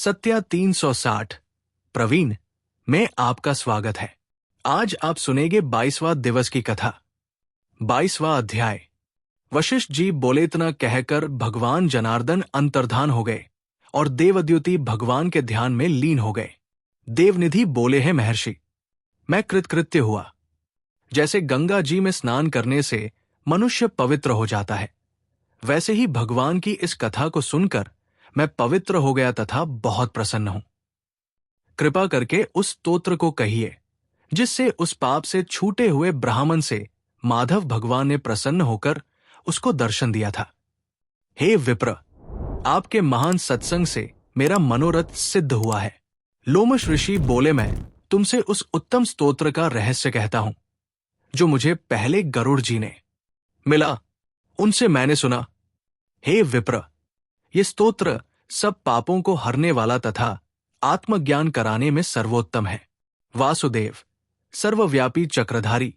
सत्या 360। प्रवीण में आपका स्वागत है। आज आप सुनेंगे 22वां दिवस की कथा। 22वां अध्याय। वशिष्ठ जी बोले इतना कहकर भगवान जनार्दन अंतर्धान हो गए और देवद्युति भगवान के ध्यान में लीन हो गए। देवनिधि बोले हैं महर्षि, मैं कृतकृत्य हुआ। जैसे गंगा जी में स्नान करने से मनुष्य पवित्र हो जाता है, वैसे ही भगवान की इस कथा को सुनकर मैं पवित्र हो गया तथा बहुत प्रसन्न हूं। कृपा करके उस स्तोत्र को कहिए जिससे उस पाप से छूटे हुए ब्राह्मण से माधव भगवान ने प्रसन्न होकर उसको दर्शन दिया था। हे विप्र, आपके महान सत्संग से मेरा मनोरथ सिद्ध हुआ है। लोमश ऋषि बोले, मैं तुमसे उस उत्तम स्तोत्र का रहस्य कहता हूं जो मुझे पहले गरुड़ जी ने मिला, उनसे मैंने सुना। हे विप्र, ये स्तोत्र सब पापों को हरने वाला तथा आत्मज्ञान कराने में सर्वोत्तम है। वासुदेव, सर्वव्यापी चक्रधारी,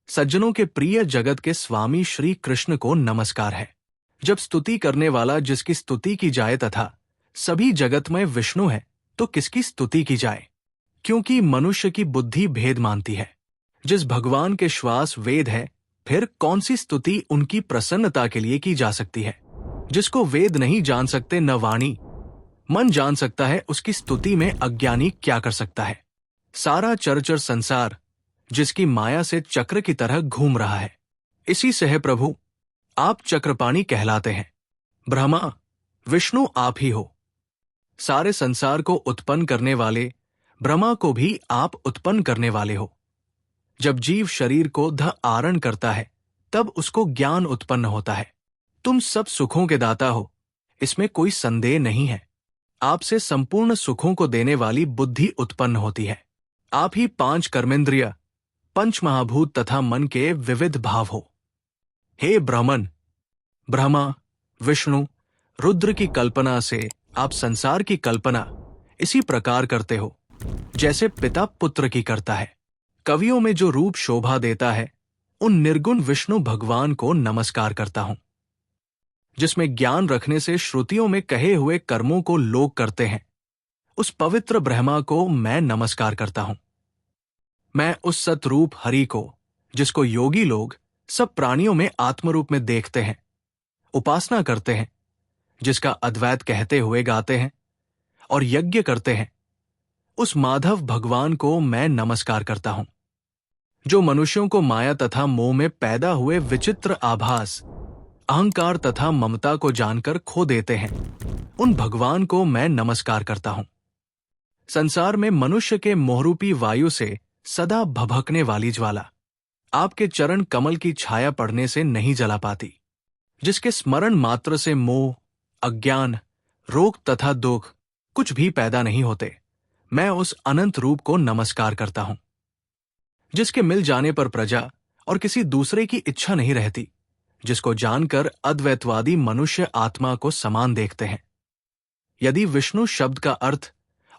सज्जनों के प्रिय जगत के स्वामी श्री कृष्ण को नमस्कार है। जब स्तुति करने वाला जिसकी स्तुति की जाए तथा सभी जगत में विष्णु है तो किसकी स्तुति की जाए, क्योंकि मनुष्य की बुद्धि भेद मानती है। जिस भगवान के श्वास वेद है, फिर कौन सी स्तुति उनकी प्रसन्नता के लिए की जा सकती है। जिसको वेद नहीं जान सकते न वाणी मन जान सकता है, उसकी स्तुति में अज्ञानी क्या कर सकता है। सारा चरचर संसार जिसकी माया से चक्र की तरह घूम रहा है, इसी से है प्रभु आप चक्रपाणी कहलाते हैं। ब्रह्मा विष्णु आप ही हो। सारे संसार को उत्पन्न करने वाले ब्रह्मा को भी आप उत्पन्न करने वाले हो। जब जीव शरीर को धारण करता है तब उसको ज्ञान उत्पन्न होता है। तुम सब सुखों के दाता हो, इसमें कोई संदेह नहीं है। आपसे संपूर्ण सुखों को देने वाली बुद्धि उत्पन्न होती है। आप ही 5 कर्मेंद्रिय, पंच महाभूत तथा मन के विविध भाव हो। हे ब्राह्मण, ब्रह्मा विष्णु रुद्र की कल्पना से आप संसार की कल्पना इसी प्रकार करते हो जैसे पिता पुत्र की करता है। कवियों में जो रूप शोभा देता है, उन निर्गुण विष्णु भगवान को नमस्कार करता हूं। जिसमें ज्ञान रखने से श्रुतियों में कहे हुए कर्मों को लोग करते हैं, उस पवित्र ब्रह्मा को मैं नमस्कार करता हूं। मैं उस सतरूप हरि को, जिसको योगी लोग सब प्राणियों में आत्मरूप में देखते हैं, उपासना करते हैं, जिसका अद्वैत कहते हुए गाते हैं और यज्ञ करते हैं, उस माधव भगवान को मैं नमस्कार करता हूं। जो मनुष्यों को माया तथा मोह में पैदा हुए विचित्र आभास, अहंकार तथा ममता को जानकर खो देते हैं, उन भगवान को मैं नमस्कार करता हूं। संसार में मनुष्य के मोहरूपी वायु से सदा भभकने वाली ज्वाला आपके चरण कमल की छाया पड़ने से नहीं जला पाती। जिसके स्मरण मात्र से मोह, अज्ञान, रोग तथा दुख कुछ भी पैदा नहीं होते, मैं उस अनंत रूप को नमस्कार करता हूं। जिसके मिल जाने पर प्रजा और किसी दूसरे की इच्छा नहीं रहती, जिसको जानकर अद्वैतवादी मनुष्य आत्मा को समान देखते हैं। यदि विष्णु शब्द का अर्थ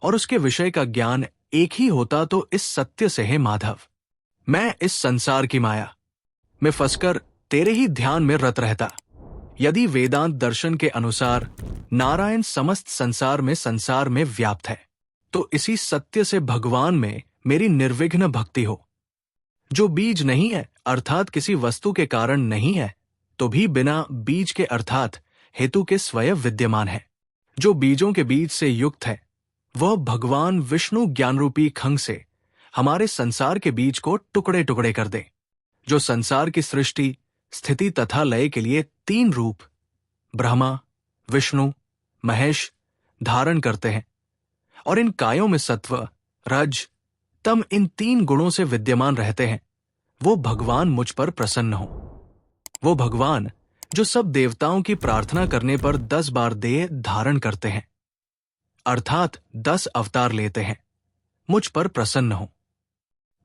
और उसके विषय का ज्ञान एक ही होता तो इस सत्य से है माधव, मैं इस संसार की माया में फंसकर तेरे ही ध्यान में रत रहता। यदि वेदांत दर्शन के अनुसार नारायण समस्त संसार में व्याप्त है, तो इसी सत्य से भगवान में मेरी निर्विघ्न भक्ति हो। जो बीज नहीं है अर्थात किसी वस्तु के कारण नहीं है, तो भी बिना बीज के अर्थात हेतु के स्वयं विद्यमान है। जो बीजों के बीज से युक्त है, वह भगवान विष्णु ज्ञानरूपी खंग से हमारे संसार के बीज को टुकड़े टुकड़े कर दे। जो संसार की सृष्टि, स्थिति तथा लय के लिए 3 रूप ब्रह्मा विष्णु महेश धारण करते हैं और इन कायों में सत्व रज तम इन 3 गुणों से विद्यमान रहते हैं, वो भगवान मुझ पर प्रसन्न हो। वो भगवान जो सब देवताओं की प्रार्थना करने पर 10 बार देह धारण करते हैं, अर्थात 10 अवतार लेते हैं, मुझ पर प्रसन्न हो।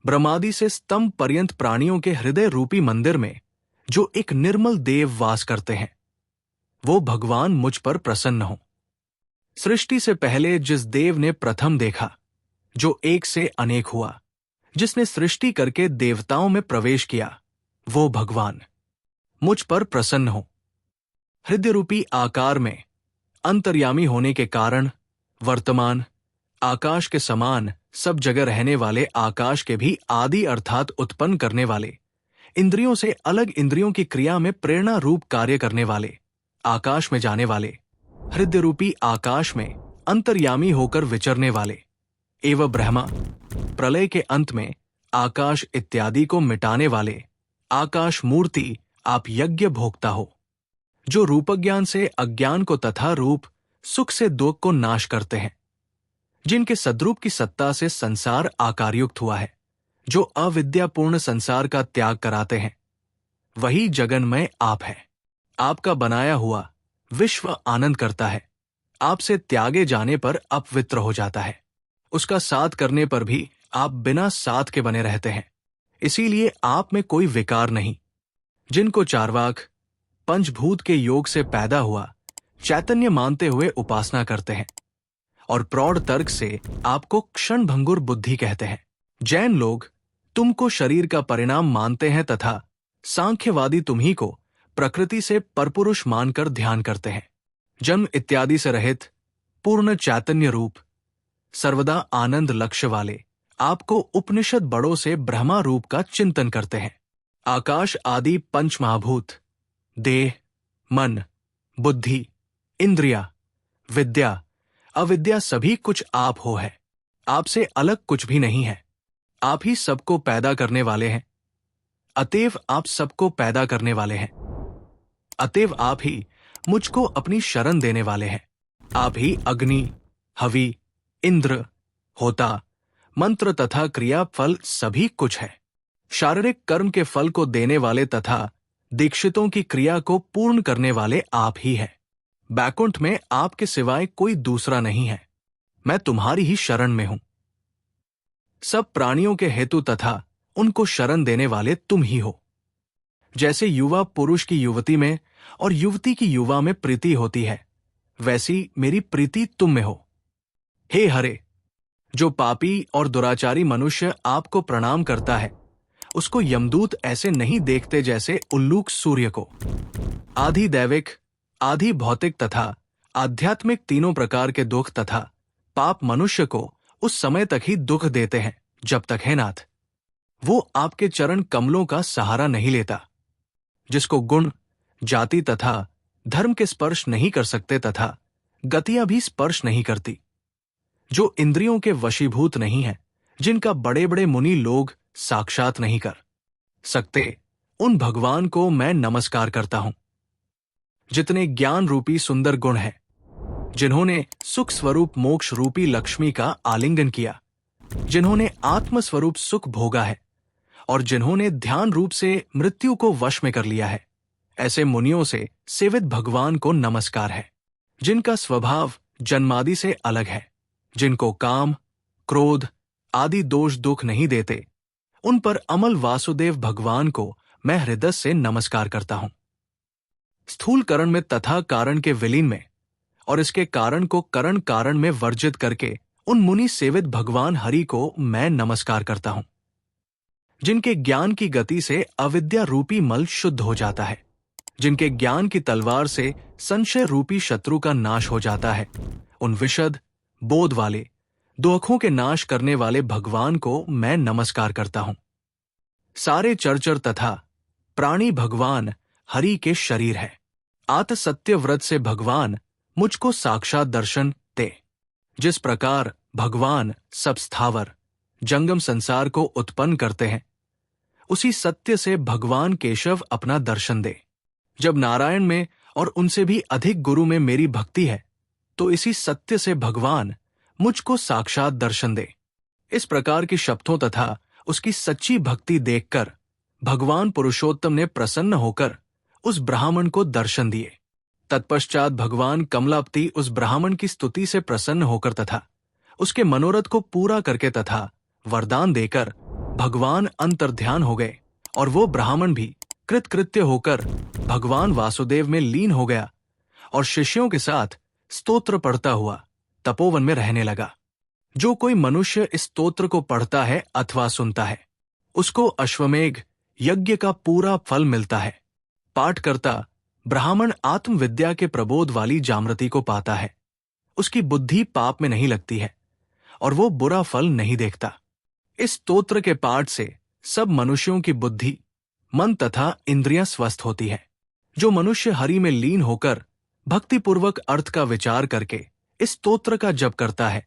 ब्रह्मादि से स्तंभ पर्यंत प्राणियों के हृदय रूपी मंदिर में जो एक निर्मल देव वास करते हैं, वो भगवान मुझ पर प्रसन्न हो। सृष्टि से पहले जिस देव ने प्रथम देखा, जो एक से अनेक हुआ, जिसने सृष्टि करके देवताओं में प्रवेश किया, वो भगवान मुझ पर प्रसन्न हो। हृदय रूपी आकार में अंतर्यामी होने के कारण वर्तमान, आकाश के समान सब जगह रहने वाले आकाश के भी आदि अर्थात उत्पन्न करने वाले, इंद्रियों से अलग इंद्रियों की क्रिया में प्रेरणा रूप कार्य करने वाले, आकाश में जाने वाले, हृदय रूपी आकाश में अंतर्यामी होकर विचरने वाले, एवं ब्रह्मा, प्रलय के अंत में आकाश इत्यादि को मिटाने वाले, आकाश मूर्ति आप यज्ञ भोक्ता हो, जो रूपज्ञान से अज्ञान को तथा रूप सुख से दुख को नाश करते हैं, जिनके सद्रूप की सत्ता से संसार आकारयुक्त हुआ है, जो अविद्यापूर्ण संसार का त्याग कराते हैं, वही जगन्मय आप है। आपका बनाया हुआ विश्व आनंद करता है, आपसे त्यागे जाने पर अपवित्र हो जाता है, उसका साथ करने पर भी आप बिना साथ के बने रहते हैं, इसीलिए आप में कोई विकार नहीं। जिनको चार्वाक पंचभूत के योग से पैदा हुआ चैतन्य मानते हुए उपासना करते हैं और प्रौढ़ तर्क से आपको क्षणभंगुर बुद्धि कहते हैं। जैन लोग तुमको शरीर का परिणाम मानते हैं तथा सांख्यवादी तुम्ही को प्रकृति से परपुरुष मानकर ध्यान करते हैं। जन्म इत्यादि से रहित पूर्ण चैतन्य रूप सर्वदा आनंद लक्ष्य वाले आपको उपनिषद बड़ों से ब्रह्मा रूप का चिंतन करते हैं। आकाश आदि पंच महाभूत, देह, मन, बुद्धि, इंद्रिया, विद्या, अविद्या सभी कुछ आप हो है, आपसे अलग कुछ भी नहीं है, आप ही सबको पैदा करने वाले हैं, अतएव आप सबको पैदा करने वाले हैं, अतएव आप ही मुझको अपनी शरण देने वाले हैं। आप ही अग्नि, हवि, इंद्र, होता, मंत्र तथा क्रिया फल सभी कुछ है। शारीरिक कर्म के फल को देने वाले तथा दीक्षितों की क्रिया को पूर्ण करने वाले आप ही हैं। बैकुंठ में आपके सिवाय कोई दूसरा नहीं है, मैं तुम्हारी ही शरण में हूं। सब प्राणियों के हेतु तथा उनको शरण देने वाले तुम ही हो। जैसे युवा पुरुष की युवती में और युवती की युवा में प्रीति होती है, वैसी मेरी प्रीति तुम में हो। हे हरे, जो पापी और दुराचारी मनुष्य आपको प्रणाम करता है, उसको यमदूत ऐसे नहीं देखते जैसे उल्लूक सूर्य को। आधि दैविक, आधि भौतिक तथा आध्यात्मिक तीनों प्रकार के दुख तथा पाप मनुष्य को उस समय तक ही दुख देते हैं जब तक है नाथ वो आपके चरण कमलों का सहारा नहीं लेता। जिसको गुण, जाति तथा धर्म के स्पर्श नहीं कर सकते तथा गतियां भी स्पर्श नहीं करती, जो इंद्रियों के वशीभूत नहीं है, जिनका बड़े बड़े मुनि लोग साक्षात नहीं कर सकते, उन भगवान को मैं नमस्कार करता हूं। जितने ज्ञान रूपी सुंदर गुण हैं, जिन्होंने सुख स्वरूप मोक्ष रूपी लक्ष्मी का आलिंगन किया, जिन्होंने आत्म स्वरूप सुख भोगा है और जिन्होंने ध्यान रूप से मृत्यु को वश में कर लिया है, ऐसे मुनियों से सेवित भगवान को नमस्कार है। जिनका स्वभाव जन्मादि से अलग है, जिनको काम, क्रोध आदि दोष दुख नहीं देते, उन पर अमल वासुदेव भगवान को मैं हृदय से नमस्कार करता हूं। स्थूल करण में तथा कारण के विलीन में और इसके कारण को करण कारण में वर्जित करके उन मुनि सेवित भगवान हरि को मैं नमस्कार करता हूं। जिनके ज्ञान की गति से अविद्या रूपी मल शुद्ध हो जाता है, जिनके ज्ञान की तलवार से संशय रूपी शत्रु का नाश हो जाता है, उन विशद बोध वाले दुखों के नाश करने वाले भगवान को मैं नमस्कार करता हूं। सारे चरचर तथा प्राणी भगवान हरि के शरीर है। आत सत्य व्रत से भगवान मुझको साक्षात दर्शन दे। जिस प्रकार भगवान सब स्थावर जंगम संसार को उत्पन्न करते हैं, उसी सत्य से भगवान केशव अपना दर्शन दे। जब नारायण में और उनसे भी अधिक गुरु में मेरी भक्ति है, तो इसी सत्य से भगवान मुझको साक्षात दर्शन दे। इस प्रकार की शब्दों तथा उसकी सच्ची भक्ति देखकर भगवान पुरुषोत्तम ने प्रसन्न होकर उस ब्राह्मण को दर्शन दिए। तत्पश्चात भगवान कमलापति उस ब्राह्मण की स्तुति से प्रसन्न होकर तथा उसके मनोरथ को पूरा करके तथा वरदान देकर भगवान अंतर्ध्यान हो गए और वो ब्राह्मण भी कृतकृत्य होकर भगवान वासुदेव में लीन हो गया और शिष्यों के साथ स्तोत्र पढ़ता हुआ तपोवन में रहने लगा। जो कोई मनुष्य इस स्तोत्र को पढ़ता है अथवा सुनता है, उसको अश्वमेघ यज्ञ का पूरा फल मिलता है। पाठ करता ब्राह्मण आत्मविद्या के प्रबोध वाली जामृति को पाता है उसकी बुद्धि पाप में नहीं लगती है और वो बुरा फल नहीं देखता। इस स्तोत्र के पाठ से सब मनुष्यों की बुद्धि, मन तथा इंद्रियां स्वस्थ होती है। जो मनुष्य हरि में लीन होकर भक्तिपूर्वक अर्थ का विचार करके इस स्तोत्र का जप करता है,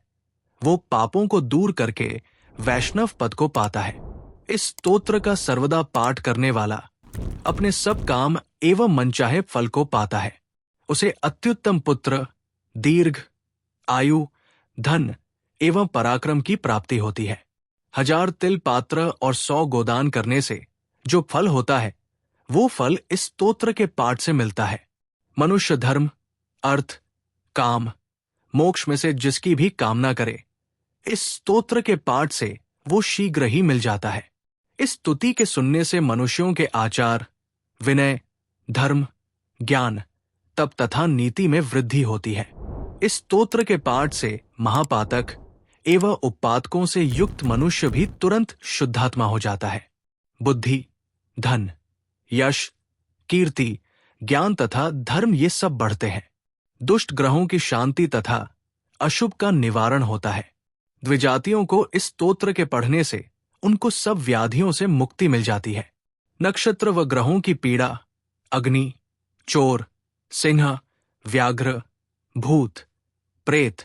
वो पापों को दूर करके वैष्णव पद को पाता है। इस स्तोत्र का सर्वदा पाठ करने वाला अपने सब काम एवं मनचाहे फल को पाता है। उसे अत्युत्तम पुत्र, दीर्घ आयु, धन एवं पराक्रम की प्राप्ति होती है। 1000 तिल पात्र और 100 गोदान करने से जो फल होता है, वो फल इस स्तोत्र के पाठ से मिलता है। मनुष्य धर्म, अर्थ, काम, मोक्ष में से जिसकी भी कामना करे, इस स्तोत्र के पाठ से वो शीघ्र ही मिल जाता है। इस स्तुति के सुनने से मनुष्यों के आचार, विनय, धर्म, ज्ञान, तप तथा नीति में वृद्धि होती है। इस स्तोत्र के पाठ से महापातक एवं उपपादकों से युक्त मनुष्य भी तुरंत शुद्धात्मा हो जाता है। बुद्धि, धन, यश, कीर्ति, ज्ञान तथा धर्म ये सब बढ़ते हैं। दुष्ट ग्रहों की शांति तथा अशुभ का निवारण होता है। द्विजातियों को इस स्तोत्र के पढ़ने से उनको सब व्याधियों से मुक्ति मिल जाती है। नक्षत्र व ग्रहों की पीड़ा, अग्नि, चोर, सिंह, व्याघ्र, भूत, प्रेत,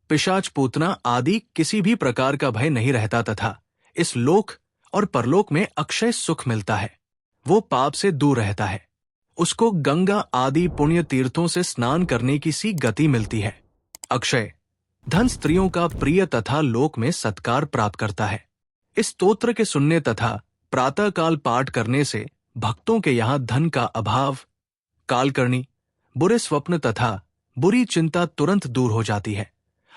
पिशाच, पूतना आदि किसी भी प्रकार का भय नहीं रहता तथा इस लोक और परलोक में अक्षय सुख मिलता है। वो पाप से दूर रहता है। उसको गंगा आदि पुण्य तीर्थों से स्नान करने की सी गति मिलती है। अक्षय धन स्त्रियों का प्रिय तथा लोक में सत्कार प्राप्त करता है। इस स्तोत्र के सुनने तथा प्रातःकाल पाठ करने से भक्तों के यहाँ धन का अभाव, कालकर्णी, बुरे स्वप्न तथा बुरी चिंता तुरंत दूर हो जाती है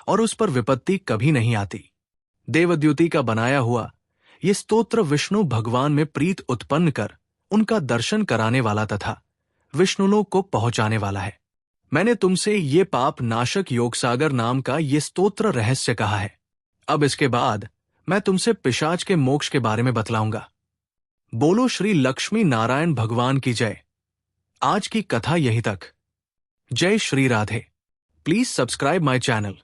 और उस पर विपत्ति कभी नहीं आती। देवद्युति का बनाया हुआ ये स्तोत्र विष्णु भगवान में प्रीत उत्पन्न कर उनका दर्शन कराने वाला तथा विष्णुलोक को पहुंचाने वाला है। मैंने तुमसे ये पाप नाशक योगसागर नाम का ये स्तोत्र रहस्य कहा है। अब इसके बाद मैं तुमसे पिशाच के मोक्ष के बारे में बतलाऊंगा। बोलो श्री लक्ष्मी नारायण भगवान की जय। आज की कथा यहीं तक। जय Shri Radhe. Please subscribe my channel.